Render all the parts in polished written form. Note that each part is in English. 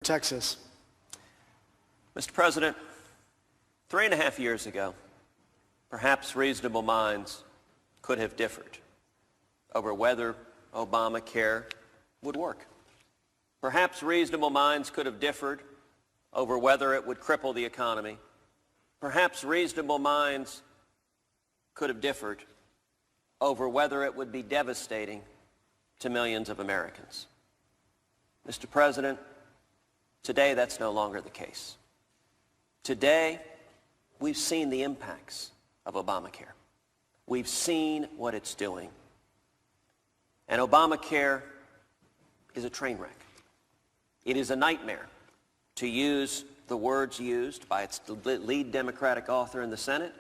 Texas. Mr. President, 3.5 years ago, perhaps reasonable minds could have differed over whether Obamacare would work. Perhaps reasonable minds could have differed over whether it would cripple the economy. Perhaps reasonable minds could have differed over whether it would be devastating to millions of Americans. Mr. President, today that's no longer the case. Today, we've seen the impacts of Obamacare. We've seen what it's doing. And Obamacare is a train wreck. It is a nightmare, to use the words used by its lead Democratic author in the Senate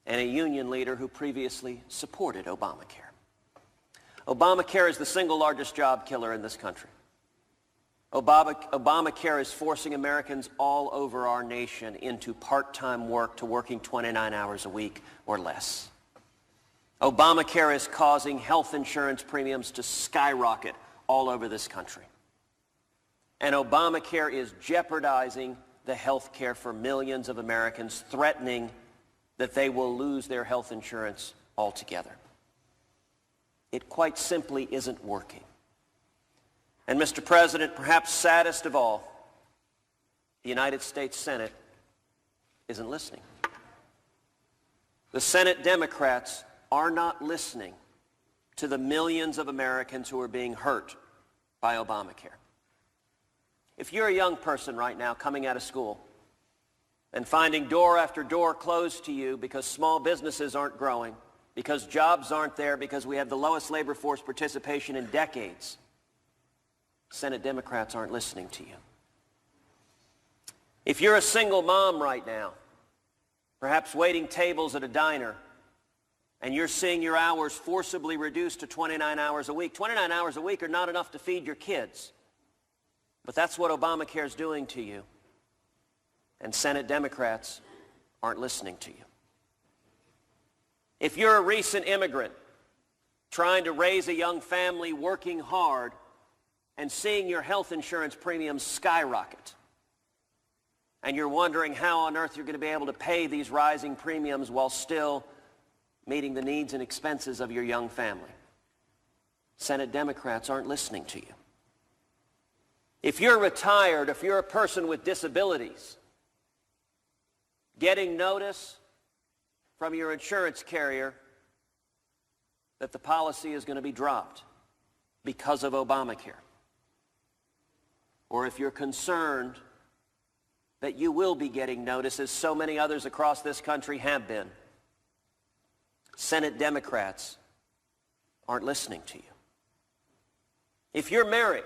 and a union leader who previously supported Obamacare. Obamacare is the single largest job killer in this country. Obamacare is forcing Americans all over our nation into part-time work to working 29 hours a week or less. Obamacare is causing health insurance premiums to skyrocket all over this country. And Obamacare is jeopardizing the health care for millions of Americans, threatening that they will lose their health insurance altogether. It quite simply isn't working. And Mr. President, perhaps saddest of all, the United States Senate isn't listening. The Senate Democrats are not listening to the millions of Americans who are being hurt by Obamacare. If you're a young person right now coming out of school and finding door after door closed to you because small businesses aren't growing, because jobs aren't there, because we have the lowest labor force participation in decades, Senate Democrats aren't listening to you. If you're a single mom right now, perhaps waiting tables at a diner, and you're seeing your hours forcibly reduced to 29 hours a week. 29 hours a week are not enough to feed your kids. But that's what Obamacare is doing to you. And Senate Democrats aren't listening to you. If you're a recent immigrant trying to raise a young family, working hard, and seeing your health insurance premiums skyrocket, and you're wondering how on earth you're going to be able to pay these rising premiums while still meeting the needs and expenses of your young family, Senate Democrats aren't listening to you. If you're retired, if you're a person with disabilities, getting notice from your insurance carrier that the policy is going to be dropped because of Obamacare, or if you're concerned that you will be getting notice, as so many others across this country have been, Senate Democrats aren't listening to you. If you're married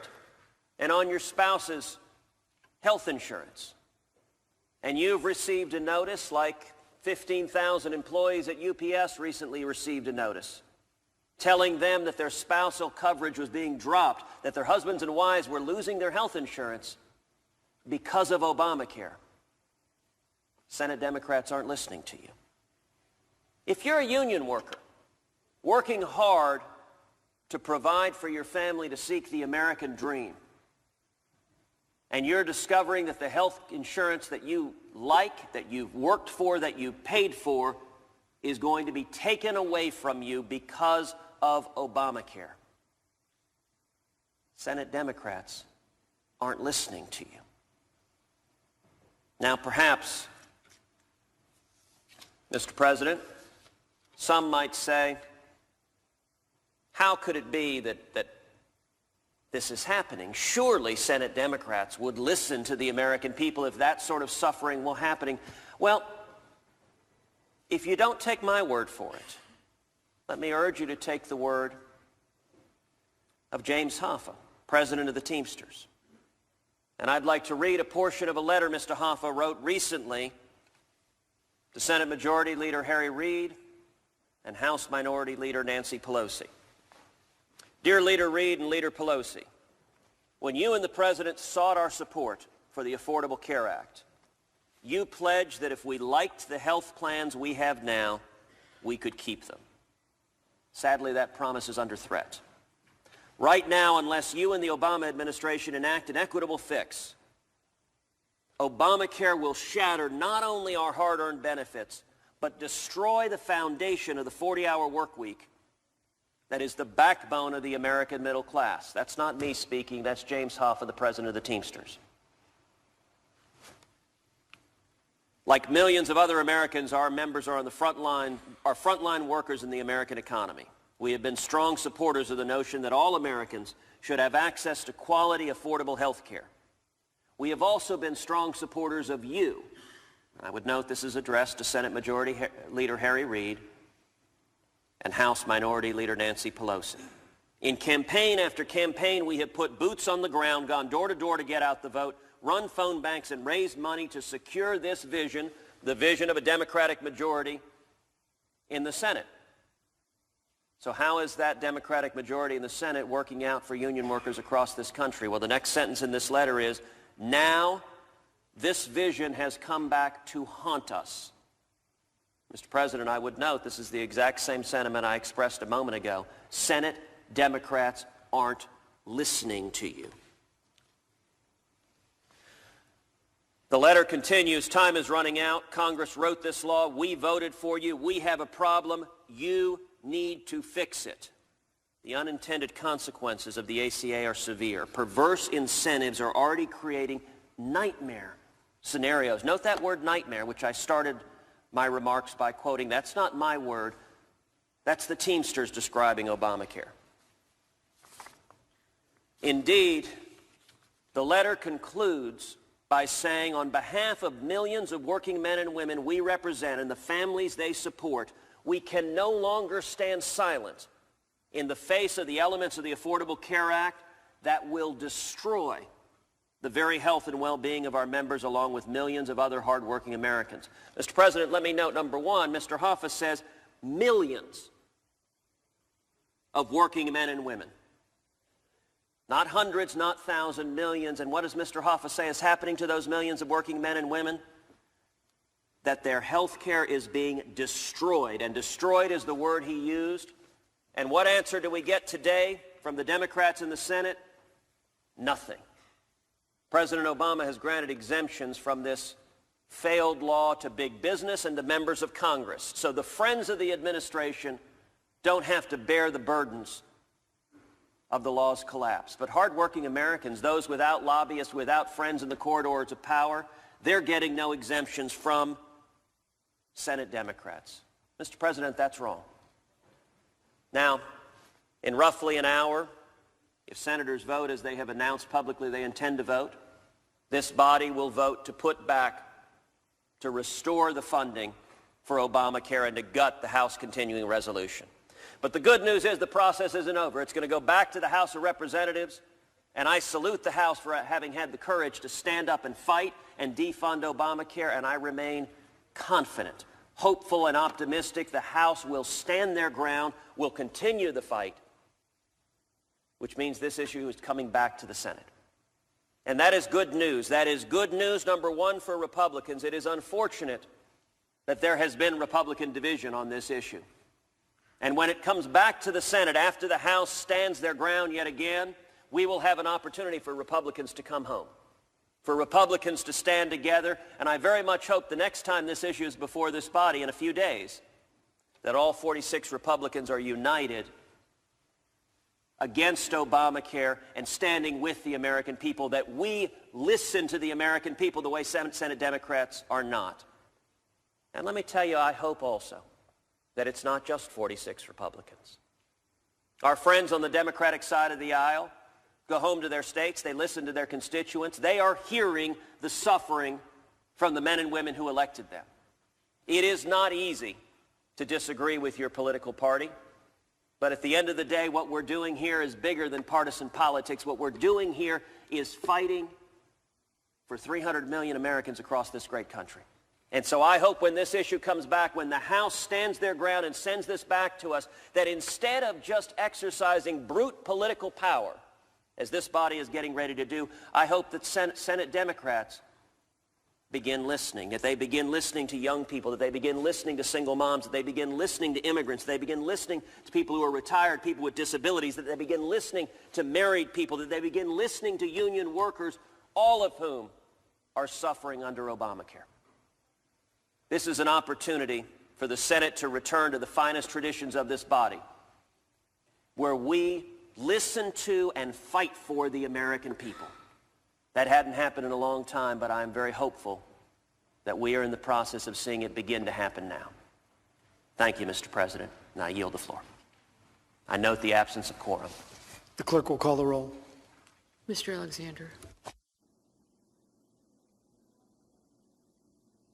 and on your spouse's health insurance, and you've received a notice, like 15,000 employees at UPS recently received a notice, telling them that their spousal coverage was being dropped, that their husbands and wives were losing their health insurance because of Obamacare, Senate Democrats aren't listening to you. If you're a union worker, working hard to provide for your family to seek the American dream, and you're discovering that the health insurance that you like, that you've worked for, that you paid for, is going to be taken away from you because of Obamacare, Senate Democrats aren't listening to you. Now, perhaps, Mr. President, some might say, how could it be that this is happening? Surely Senate Democrats would listen to the American people if that sort of suffering were happening. Well, if you don't take my word for it, let me urge you to take the word of James Hoffa, president of the Teamsters. And I'd like to read a portion of a letter Mr. Hoffa wrote recently to Senate Majority Leader Harry Reid and House Minority Leader Nancy Pelosi. Dear Leader Reid and Leader Pelosi, when you and the President sought our support for the Affordable Care Act, you pledged that if we liked the health plans we have now, we could keep them. Sadly, that promise is under threat. Right now, unless you and the Obama administration enact an equitable fix, Obamacare will shatter not only our hard-earned benefits, but destroy the foundation of the 40-hour work week that is the backbone of the American middle class. That's not me speaking. That's James Hoffa, the president of the Teamsters. Like millions of other Americans, our members are on the front line, are frontline workers in the American economy. We have been strong supporters of the notion that all Americans should have access to quality, affordable health care. We have also been strong supporters of you. I would note this is addressed to Senate Majority Leader Harry Reid and House Minority Leader Nancy Pelosi. In campaign after campaign, we have put boots on the ground, gone door to door to get out the vote, run phone banks, and raised money to secure this vision, the vision of a Democratic majority in the Senate. So how is that Democratic majority in the Senate working out for union workers across this country? Well, the next sentence in this letter is, now this vision has come back to haunt us. Mr. President, I would note this is the exact same sentiment I expressed a moment ago. Senate Democrats aren't listening to you. The letter continues, time is running out. Congress wrote this law. We voted for you. We have a problem. You need to fix it. The unintended consequences of the ACA are severe. Perverse incentives are already creating nightmare scenarios. Note that word nightmare, which I started my remarks by quoting. That's not my word. That's the Teamsters describing Obamacare. Indeed, the letter concludes by saying, on behalf of millions of working men and women we represent and the families they support, we can no longer stand silent in the face of the elements of the Affordable Care Act that will destroy the very health and well-being of our members along with millions of other hardworking Americans. Mr. President, let me note, number one, Mr. Hoffa says millions of working men and women. Not hundreds, not thousands, millions. And what does Mr. Hoffa say is happening to those millions of working men and women? That their health care is being destroyed. And destroyed is the word he used. And what answer do we get today from the Democrats in the Senate? Nothing. President Obama has granted exemptions from this failed law to big business and to members of Congress. So the friends of the administration don't have to bear the burdens of the law's collapse. But hardworking Americans, those without lobbyists, without friends in the corridors of power, they're getting no exemptions from Senate Democrats. Mr. President, that's wrong. Now, in roughly an hour, if senators vote as they have announced publicly they intend to vote, this body will vote to put back, to restore the funding for Obamacare and to gut the House continuing resolution. But the good news is the process isn't over. It's going to go back to the House of Representatives, and I salute the House for having had the courage to stand up and fight and defund Obamacare, and I remain confident, hopeful, and optimistic the House will stand their ground, will continue the fight, which means this issue is coming back to the Senate. And that is good news. That is good news, number one, for Republicans. It is unfortunate that there has been Republican division on this issue. And when it comes back to the Senate, after the House stands their ground yet again, we will have an opportunity for Republicans to come home, for Republicans to stand together. And I very much hope the next time this issue is before this body in a few days, that all 46 Republicans are united against Obamacare and standing with the American people, that we listen to the American people the way Senate Democrats are not. And let me tell you, I hope also that it's not just 46 Republicans. Our friends on the Democratic side of the aisle go home to their states, they listen to their constituents, they are hearing the suffering from the men and women who elected them. It is not easy to disagree with your political party, but at the end of the day, what we're doing here is bigger than partisan politics. What we're doing here is fighting for 300 million Americans across this great country. And so I hope when this issue comes back, when the House stands their ground and sends this back to us, that instead of just exercising brute political power, as this body is getting ready to do, I hope that Senate Democrats begin listening, that they begin listening to young people, that they begin listening to single moms, that they begin listening to immigrants, that they begin listening to people who are retired, people with disabilities, that they begin listening to married people, that they begin listening to union workers, all of whom are suffering under Obamacare. This is an opportunity for the Senate to return to the finest traditions of this body, where we listen to and fight for the American people. That hadn't happened in a long time, but I'm very hopeful that we are in the process of seeing it begin to happen now. Thank you, Mr. President, and I yield the floor. I note the absence of quorum. The clerk will call the roll. Mr. Alexander.